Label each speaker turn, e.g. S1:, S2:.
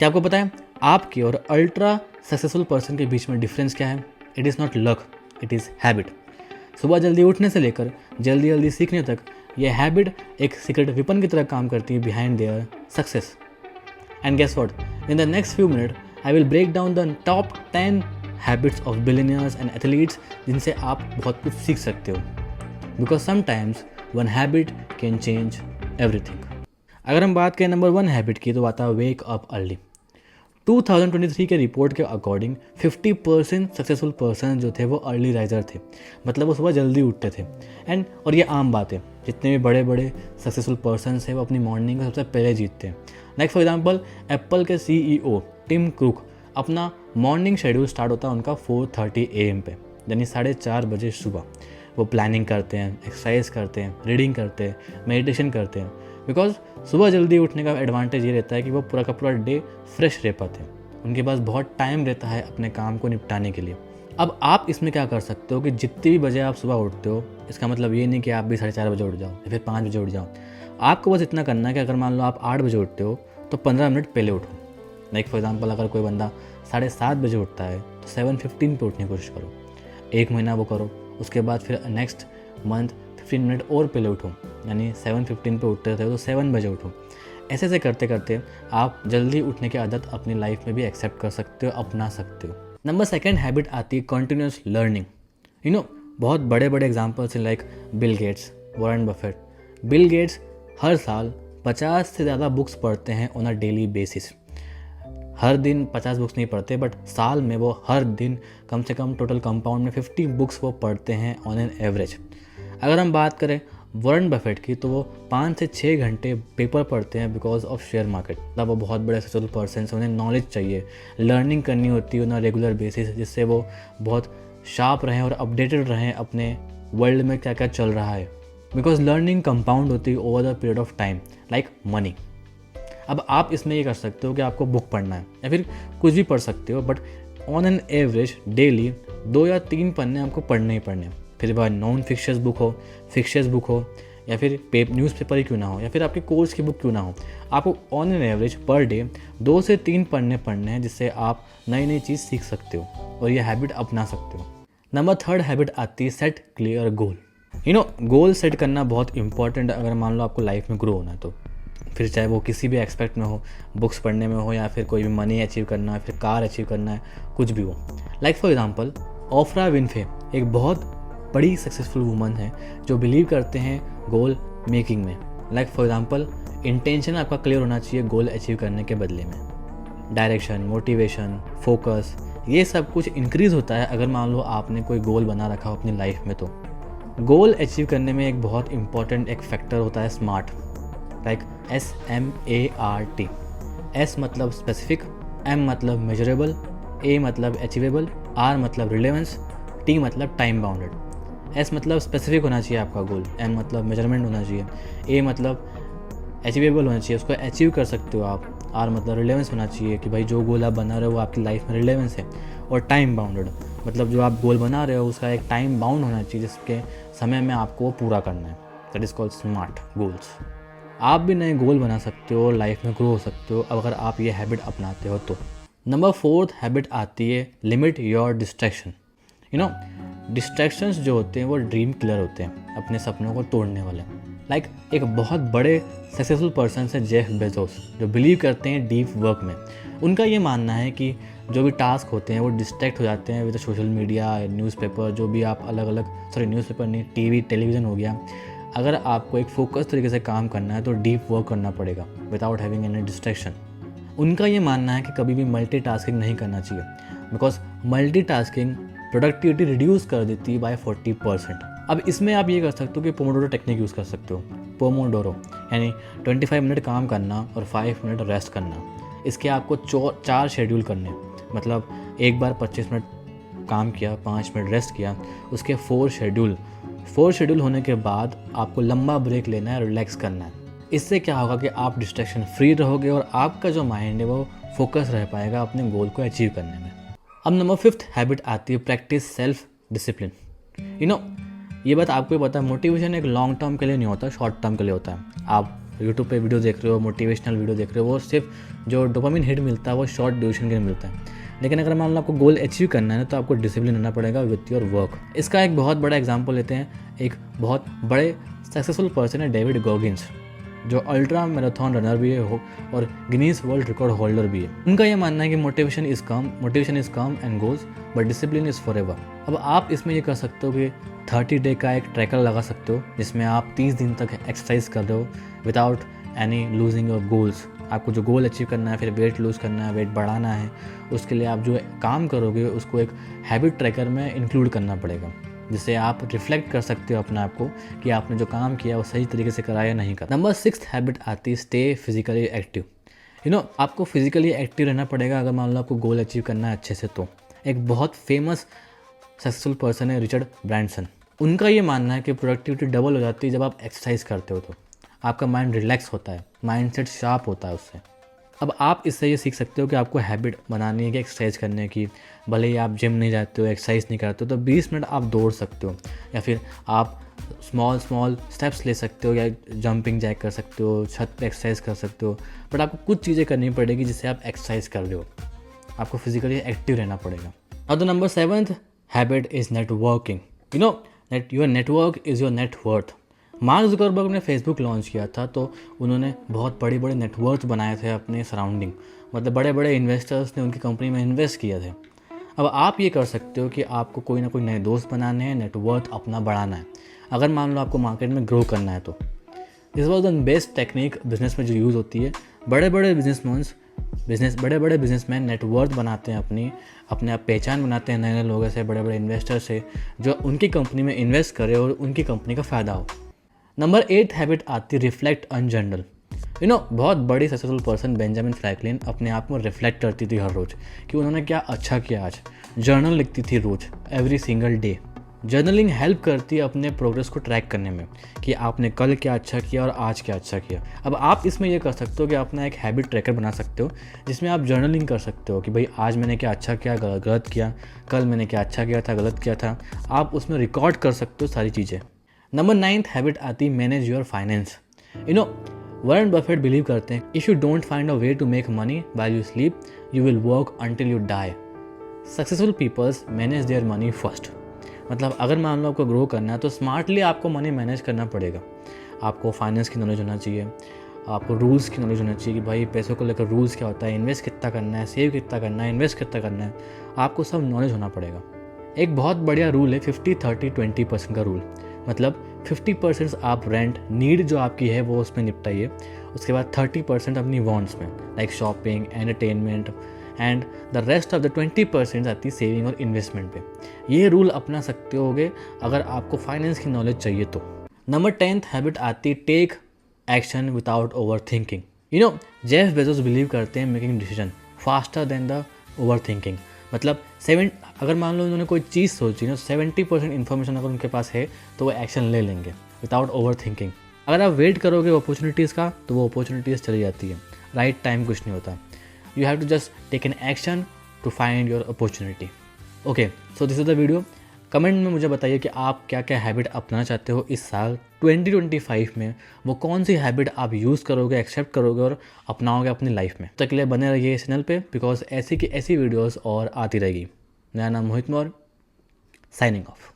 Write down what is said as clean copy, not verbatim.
S1: क्या आपको पता है आपके और अल्ट्रा सक्सेसफुल पर्सन के बीच में डिफरेंस क्या है? It is not luck, it is habit. सुबह जल्दी उठने से लेकर जल्दी जल्दी सीखने तक ये हैबिट एक सीक्रेट वेपन की तरह काम करती है behind their success. And guess what, in the next few minute I will break down the top 10 habits of billionaires and athletes जिनसे आप बहुत कुछ सीख सकते हो। Because sometimes one habit can change everything. अगर हम बात करें नंबर 1 हैबिट की तो आता है वेक अप अर्ली। 2023 के रिपोर्ट के अकॉर्डिंग 50% सक्सेसफुल पर्सन जो थे वो अर्ली राइजर थे, मतलब वो सुबह जल्दी उठते थे। और ये आम बात है, जितने भी बड़े बड़े सक्सेसफुल पर्सन हैं वो अपनी मॉर्निंग को सबसे पहले जीतते हैं। लाइक फॉर एग्जांपल एप्पल के CEO टिम कुक, अपना मॉर्निंग शेड्यूल स्टार्ट होता है उनका 4:30 AM पे, यानी 4:30 बजे सुबह। वो प्लानिंग करते हैं, एक्सरसाइज करते हैं, रीडिंग करते हैं, मेडिटेशन करते हैं। बिकॉज सुबह जल्दी उठने का एडवांटेज ये रहता है कि वो पूरा का पूरा डे फ्रेश रह पाते हैं, उनके पास बहुत टाइम रहता है अपने काम को निपटाने के लिए। अब आप इसमें क्या कर सकते हो कि जितनी भी बजे आप सुबह उठते हो, इसका मतलब ये नहीं कि आप भी 4:30 बजे उठ जाओ या फिर 5 बजे उठ जाओ। आपको बस इतना करना है कि अगर मान लो आप 8 बजे उठते हो तो 15 मिनट पहले उठो। लाइक फॉर एग्जाम्पल अगर कोई बंदा 7:30 बजे उठता है तो 7:15 पे उठने की कोशिश करो। 1 महीना वो करो, उसके बाद फिर नेक्स्ट मंथ 15 मिनट और पहले उठो, यानी 7:15 पे उठते थे तो 7 बजे उठो। ऐसे ऐसे करते करते आप जल्दी उठने की आदत अपनी लाइफ में भी एक्सेप्ट कर सकते हो, अपना सकते हो। नंबर 2 हैबिट आती है कंटिन्यूस लर्निंग। बहुत बड़े बड़े एग्जाम्पल्स हैं like Bill Gates, Warren Buffett. Bill Gates हर साल 50 से ज़्यादा बुक्स पढ़ते हैं ऑन अ डेली बेसिस। हर दिन 50 बुक्स नहीं पढ़ते, बट साल में वो हर दिन कम से कम टोटल कंपाउंड में 50 बुक्स वो पढ़ते हैं ऑन एन एवरेज। अगर हम बात करें वॉरेन बफेट की तो वो 5 से 6 घंटे पेपर पढ़ते हैं बिकॉज ऑफ शेयर मार्केट। मतलब वो बहुत बड़े सक्सेसफुल पर्सन हैं, उन्हें नॉलेज चाहिए, लर्निंग करनी होती है ऑन रेगुलर बेसिस, जिससे वो बहुत शार्प रहें और अपडेटेड रहें अपने वर्ल्ड में क्या क्या चल रहा है। बिकॉज लर्निंग कंपाउंड होती है over the period of time like money. अब आप इसमें ये कर सकते हो कि आपको बुक पढ़ना है या फिर कुछ भी पढ़ सकते हो, but on an average daily 2 या 3 पन्ने आपको पढ़ने ही पढ़ने हैं। फिर वह नॉन फिक्शस बुक हो, फिक्शस बुक हो, या फिर न्यूज़पेपर ही क्यों ना हो, या फिर आपके कोर्स की बुक क्यों ना हो, आपको on an average per day 2 से 3 पढ़ने हैं, जिससे आप नई नई चीज़ सीख सकते हो और ये हैबिट अपना सकते हो। नंबर 3 हैबिट आती है set clear goal. Goal set करना बहुत इंपॉर्टेंट है अगर मान लो आपको लाइफ में ग्रो होना है तो। फिर चाहे वो किसी भी एक्सपेक्ट में हो, बुक्स पढ़ने में हो, या फिर कोई भी मनी अचीव करना है, फिर कार अचीव करना है, कुछ भी हो। Like for example Oprah Winfrey एक बहुत बड़ी सक्सेसफुल वूमन है जो बिलीव करते हैं गोल मेकिंग में। लाइक फॉर एग्जांपल इंटेंशन आपका क्लियर होना चाहिए गोल अचीव करने के बदले में। डायरेक्शन, मोटिवेशन, फोकस, ये सब कुछ इंक्रीज़ होता है अगर मान लो आपने कोई गोल बना रखा हो अपनी लाइफ में। तो गोल अचीव करने में एक बहुत इंपॉर्टेंट एक फैक्टर होता है स्मार्ट, लाइक SMART। S मतलब स्पेसिफिक, M मतलब मेजरेबल, A मतलब अचीवेबल, R मतलब रिलेवेंस, T मतलब टाइम बाउंडेड। S मतलब स्पेसिफिक होना चाहिए आपका गोल, M मतलब मेजरमेंट होना चाहिए, A मतलब अचीवेबल होना चाहिए, उसको अचीव कर सकते हो आप, R मतलब रिलेवेंस होना चाहिए कि भाई जो गोल आप बना रहे हो वो आपकी लाइफ में रिलेवेंस है, और टाइम बाउंडेड मतलब जो आप गोल बना रहे हो उसका एक टाइम बाउंड होना चाहिए जिसके समय में आपको वो पूरा करना है। That is called smart goals. आप भी नए गोल बना सकते हो, लाइफ में ग्रो हो सकते हो अगर आप ये हैबिट अपनाते हो तो। नंबर 4 हैबिट आती है लिमिट योर डिस्ट्रैक्शन। डिस्ट्रैक्शंस जो होते हैं वो ड्रीम किलर होते हैं, अपने सपनों को तोड़ने वाले। लाइक एक बहुत बड़े सक्सेसफुल पर्सन है जेफ बेजोस, जो बिलीव करते हैं डीप वर्क में। उनका ये मानना है कि जो भी टास्क होते हैं वो डिस्ट्रैक्ट हो जाते हैं विद सोशल मीडिया, न्यूज़पेपर, जो भी आप अलग अलग न्यूज़पेपर नहीं, टीवी, टेलीविज़न हो गया। अगर आपको एक फोकस तरीके से काम करना है तो डीप वर्क करना पड़ेगा विदाउट हैविंग एनी डिस्ट्रैक्शन। उनका ये मानना है कि कभी भी मल्टीटास्किंग नहीं करना चाहिए, बिकॉज मल्टीटास्किंग प्रोडक्टिविटी रिड्यूस कर देती है बाय 40%। अब इसमें आप ये कर सकते हो कि पोमोडोरो टेक्निक यूज़ कर सकते हो। पोमोडोरो यानी 25 मिनट काम करना और 5 मिनट रेस्ट करना। इसके आपको 4 शेड्यूल करने, मतलब एक बार 25 मिनट काम किया, 5 मिनट रेस्ट किया, उसके 4 शेड्यूल होने के बाद आपको लंबा ब्रेक लेना है, रिलैक्स करना है। इससे क्या होगा कि आप डिस्ट्रैक्शन फ्री रहोगे और आपका जो माइंड है वो फोकस रह पाएगा अपने गोल को अचीव करने में। अब नंबर 5 हैबिट आती है प्रैक्टिस सेल्फ डिसिप्लिन। ये बात आपको ही पता है, मोटिवेशन एक लॉन्ग टर्म के लिए नहीं होता, शॉर्ट टर्म के लिए होता है। आप यूट्यूब पे वीडियो देख रहे हो, मोटिवेशनल वीडियो देख रहे हो, वो सिर्फ जो डोपामिन हिट मिलता है वो शॉर्ट ड्यूरेशन के लिए मिलता है। लेकिन अगर मान लो आपको गोल अचीव करना है तो आपको डिसिप्लिन होना पड़ेगा विथ योर वर्क। इसका एक बहुत बड़ा एग्जांपल लेते हैं, एक बहुत बड़े सक्सेसफुल पर्सन है डेविड गॉगिंस, जो अल्ट्रा मैराथन रनर भी है और गिनीज वर्ल्ड रिकॉर्ड होल्डर भी है। उनका यह मानना है कि motivation is come and goals but discipline is forever. अब आप इसमें ये कर सकते हो कि 30 डे का एक ट्रैकर लगा सकते हो जिसमें आप 30 दिन तक एक्सरसाइज कर रहे हो without any losing your goals. आपको जो गोल अचीव करना है, फिर वेट लूज़ करना है, वेट बढ़ाना है, उसके लिए आप जो काम करोगे उसको एक हैबिट ट्रैकर में इंक्लूड करना पड़ेगा, जिससे आप रिफ्लेक्ट कर सकते हो अपने आप को कि आपने जो काम किया वो सही तरीके से करा या नहीं करा। नंबर 6 हैबिट आती है स्टे फिजिकली एक्टिव। आपको फिजिकली एक्टिव रहना पड़ेगा अगर मान लो आपको गोल अचीव करना है अच्छे से। तो एक बहुत फेमस सक्सेसफुल पर्सन है रिचर्ड ब्रांसन। उनका ये मानना है कि प्रोडक्टिविटी डबल हो जाती है जब आप एक्सरसाइज करते हो। तो आपका माइंड रिलैक्स होता है, माइंडसेट शार्प होता है उससे। अब आप इससे ये सीख सकते हो कि आपको हैबिट बनानी है कि एक्सरसाइज करने की। भले ही आप जिम नहीं जाते हो, एक्सरसाइज नहीं करते हो, तो 20 मिनट आप दौड़ सकते हो, या फिर आप स्मॉल स्टेप्स ले सकते हो, या जंपिंग जैक कर सकते हो, छत पे एक्सरसाइज कर सकते हो। बट आपको कुछ चीज़ें करनी पड़ेगी जिससे आप एक्सरसाइज कर रहे हो। आपको फिजिकली एक्टिव रहना पड़ेगा। और the number 7th habit is networking. Your network is your net worth. Mark Zuckerberg ने फेसबुक लॉन्च किया था तो उन्होंने बहुत बड़े बड़े नेटवर्थ बनाए थे अपने सराउंडिंग, मतलब बड़े बड़े इन्वेस्टर्स ने उनकी कंपनी में इन्वेस्ट किए थे। अब आप ये कर सकते हो कि आपको कोई ना कोई नए दोस्त बनाने हैं, नेटवर्थ अपना बढ़ाना है। अगर मान लो आपको मार्केट में ग्रो करना है तो this was the best technique business में जो यूज़ होती है। बड़े बड़े बिजनेसमैन नेटवर्थ बनाते हैं, अपने आप पहचान बनाते हैं नए नए लोगों से, बड़े बड़े इन्वेस्टर से, जो उनकी कंपनी में इन्वेस्ट करे और उनकी कंपनी का फ़ायदा हो। नंबर 8 हैबिट आती रिफ्लेक्ट ऑन जर्नल। बहुत बड़ी सक्सेसफुल पर्सन बेंजामिन फ्रैंकलिन अपने आप में रिफ्लेक्ट करती थी हर रोज़ कि उन्होंने क्या अच्छा किया आज। जर्नल लिखती थी रोज़, every single day. Journaling help करती है अपने प्रोग्रेस को ट्रैक करने में कि आपने कल क्या अच्छा किया और आज क्या अच्छा किया। अब आप इसमें ये कर सकते हो कि अपना एक हैबिट ट्रैकर बना सकते हो जिसमें आप जर्नलिंग कर सकते हो कि भाई आज मैंने क्या अच्छा किया, गलत किया, कल मैंने क्या अच्छा किया था, गलत किया था। आप उसमें रिकॉर्ड कर सकते हो सारी चीज़ें। नंबर 9th हैबिट आती manage your finance. Warren Buffett believe करते हैं if you don't find a way to make money while you sleep you will work until you die. Successful peoples manage their money first. मतलब अगर मान लो आपको grow करना है तो smartly आपको मनी मैनेज करना पड़ेगा। आपको फाइनेंस की नॉलेज होना चाहिए, आपको रूल्स की नॉलेज होना चाहिए कि भाई पैसों को लेकर रूल्स क्या होता है, इन्वेस्ट कितना करना है, सेव कितना करना है, इन्वेस्ट कितना करना है, आपको सब नॉलेज होना पड़ेगा। एक बहुत बढ़िया रूल है 50-30-20% का रूल। मतलब 50% आप रेंट नीड जो आपकी है वो उसमें निपटाइए, उसके बाद 30% अपनी वॉन्ट्स में like shopping, entertainment, and the rest of the 20% आती सेविंग और इन्वेस्टमेंट पे। ये रूल अपना सकते होगे अगर आपको फाइनेंस की नॉलेज चाहिए तो। नंबर 10th हैबिट आती take action without over thinking. Jeff Bezos believe करते हैं making decision faster than the over thinking. मतलब अगर मान लो उन्होंने कोई चीज़ सोची ना, 70% इन्फॉर्मेशन अगर उनके पास है तो वो एक्शन ले लेंगे विदाउट ओवर थिंकिंग। अगर आप वेट करोगे अपॉर्चुनिटीज़ का तो वो अपॉर्चुनिटीज़ चली जाती है। राइट टाइम कुछ नहीं होता। You have to just take an action to find your opportunity. Okay, so this is the video. Comment में मुझे बताइए कि आप क्या क्या हैबिट अपनाना चाहते हो इस साल 2025 में। वो कौन सी हैबिट आप यूज़ करोगे, एक्सेप्ट करोगे और अपनाओगे अपनी लाइफ में। तब तक के लिए बने रहिए इस चैनल पे बिकॉज ऐसी की ऐसी वीडियोस और आती रहेगी। मेरा नाम मोहित मौर्य, साइनिंग ऑफ।